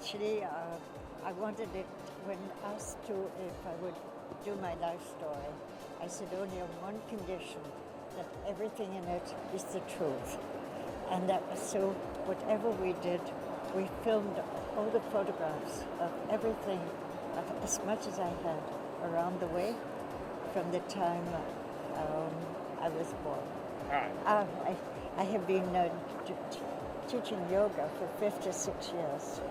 Actually, I wanted it when asked to if I would do my life story. I said only on one condition, that everything in it is the truth. And that was so, whatever we did, we filmed all the photographs of everything, as much as I had, around the way, from the time I was born. I have been teaching yoga for 56 years,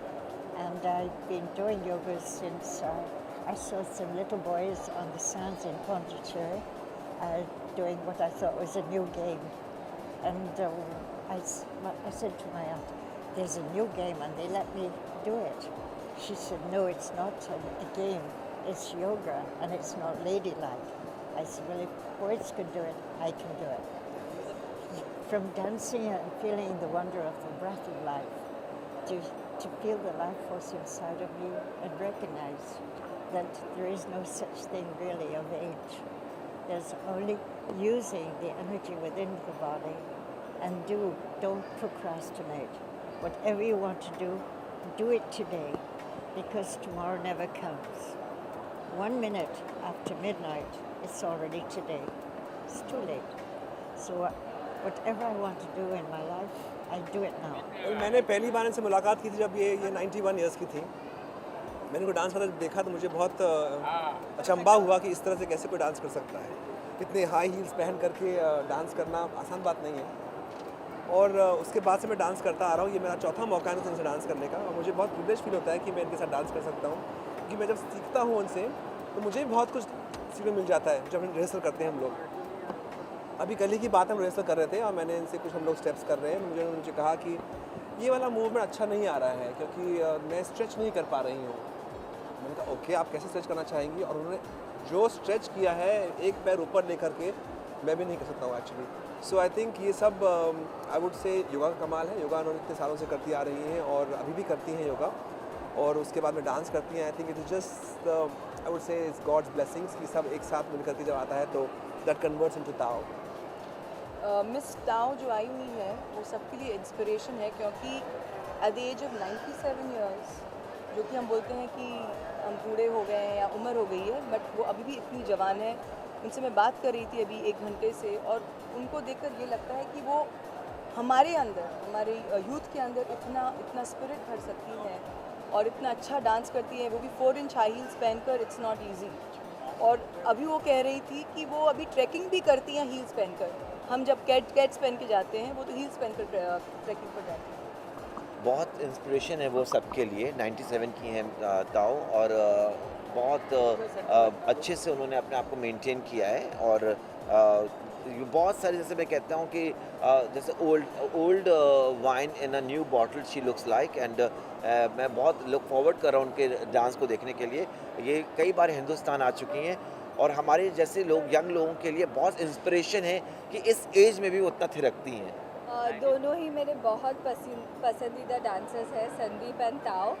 and I've been doing yoga since I saw some little boys on the sands in Pondicherry doing what I thought was a new game. And I said to my aunt, there's a new game, and they let me do it. She said, no, it's not a game, it's yoga, and it's not ladylike. I said, well, if boys can do it, I can do it. From dancing and feeling the wonder of the breath of life, to feel the life force inside of you and recognize that there is no such thing really of age. There's only using the energy within the body, and don't procrastinate. Whatever you want to do it today, because tomorrow never comes. 1 minute after midnight, it's already today. It's too late. So whatever I want to do in my life, I do it now. मैंने पहली बार इनसे मुलाकात की थी जब ये 91 years की थी। मैंने को डांस करते देखा तो मुझे बहुत अचंभा हुआ कि इस तरह से कैसे कोई डांस कर सकता है। इतने हाई हील्स पहन करके डांस करना आसान बात नहीं है। और उसके बाद से मैं डांस करता आ रहा हूँ। ये मेरा चौथा मौका है उनसे डांस करने का, और मुझे बहुत प्रिविलेज फील होता है कि मैं इनके साथ डांस कर सकता हूँ, क्योंकि मैं जब सीखता हूँ उनसे तो मुझे भी बहुत कुछ सीखने मिल जाता है जब हम रिहर्सल करते हैं हम लोग। अभी कल ही की बात हम रिहर्सल कर रहे थे और मैंने इनसे कुछ हम लोग स्टेप्स कर रहे हैं। मुझे कहा कि ये वाला मूवमेंट अच्छा नहीं आ रहा है, क्योंकि मैं स्ट्रेच नहीं कर पा रही हूँ। मैंने कहा ओके, आप कैसे स्ट्रेच करना चाहेंगी? और उन्होंने जो स्ट्रेच किया है एक पैर ऊपर लेकर के, मैं भी नहीं कर सकता हूँ एक्चुअली। सो आई थिंक ये सब आई वुड से योगा का कमाल है। योगा उन्होंने इतने सालों से करती आ रही हैं और अभी भी करती हैं योगा, और उसके बाद में डांस करती हैं। I think it is just I would say it's God's blessings कि सब एक साथ मिल करके जब आता है तो दैट कन्वर्ट्स इनटू ताओ। मिस ताओ जो आई हुई है वो सबके लिए इंस्पिरेशन है, क्योंकि at the age of 97 years, जो कि हम बोलते हैं कि हम बूढ़े हो गए हैं या उम्र हो गई है, बट वो अभी भी इतनी जवान है। उनसे मैं बात कर रही थी अभी 1 घंटे से, और उनको देखकर ये लगता है कि वो हमारे अंदर, हमारे यूथ के अंदर इतना स्पिरिट भर सकती हैं और इतना अच्छा डांस करती है, वो भी 4 इंच हाई हील्स पहनकर। It's not easy. और अभी वो कह रही थी कि वो अभी ट्रैकिंग भी करती हैं हील्स पहनकर। हम जब कैट्स पहन के जाते हैं, वो तो हील्स पहनकर ट्रैकिंग पर जाते हैं। बहुत इंस्पिरेशन है वो सबके लिए। 97 की हैं ताओ, और बहुत अच्छे से उन्होंने अपने आप को मेंटेन किया है। और बहुत सारे, जैसे मैं कहता हूँ कि जैसे old wine in a new bottle she looks like. And मैं बहुत लुक फॉरवर्ड कर रहा हूँ उनके डांस को देखने के लिए। ये कई बार हिंदुस्तान आ चुकी हैं, और हमारे जैसे लोग, यंग लोगों के लिए बहुत इंस्पिरेशन है कि इस एज में भी वो उतना थिरकती हैं। दोनों ही मेरे बहुत पसंदीदा डांसर्स हैं, संदीप एंड ताओ।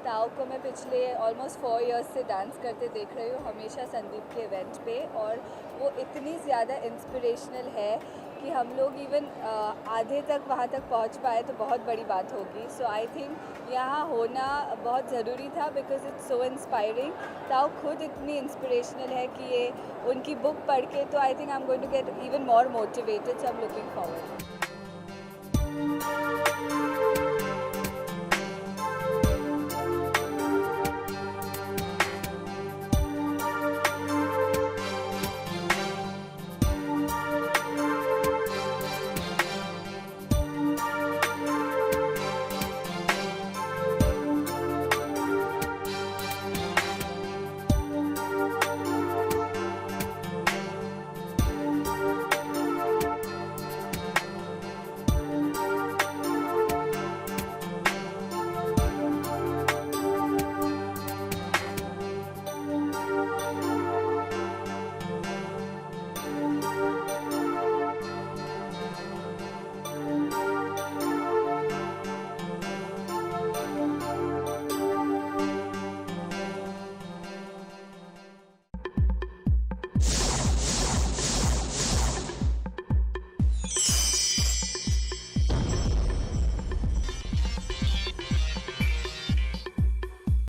ताओ को मैं पिछले ऑलमोस्ट 4 इयर्स से डांस करते देख रही हूँ, हमेशा संदीप के इवेंट पे, और वो इतनी ज़्यादा इंस्पिरेशनल है कि हम लोग इवन आधे तक वहाँ तक पहुँच पाए तो बहुत बड़ी बात होगी। सो आई थिंक यहाँ होना बहुत ज़रूरी था, बिकॉज इट्स सो इंस्पायरिंग। ताओ खुद इतनी इंस्पिरेशनल है कि ये उनकी बुक पढ़ के तो I think I am going to get even more motivated. So I am looking forward.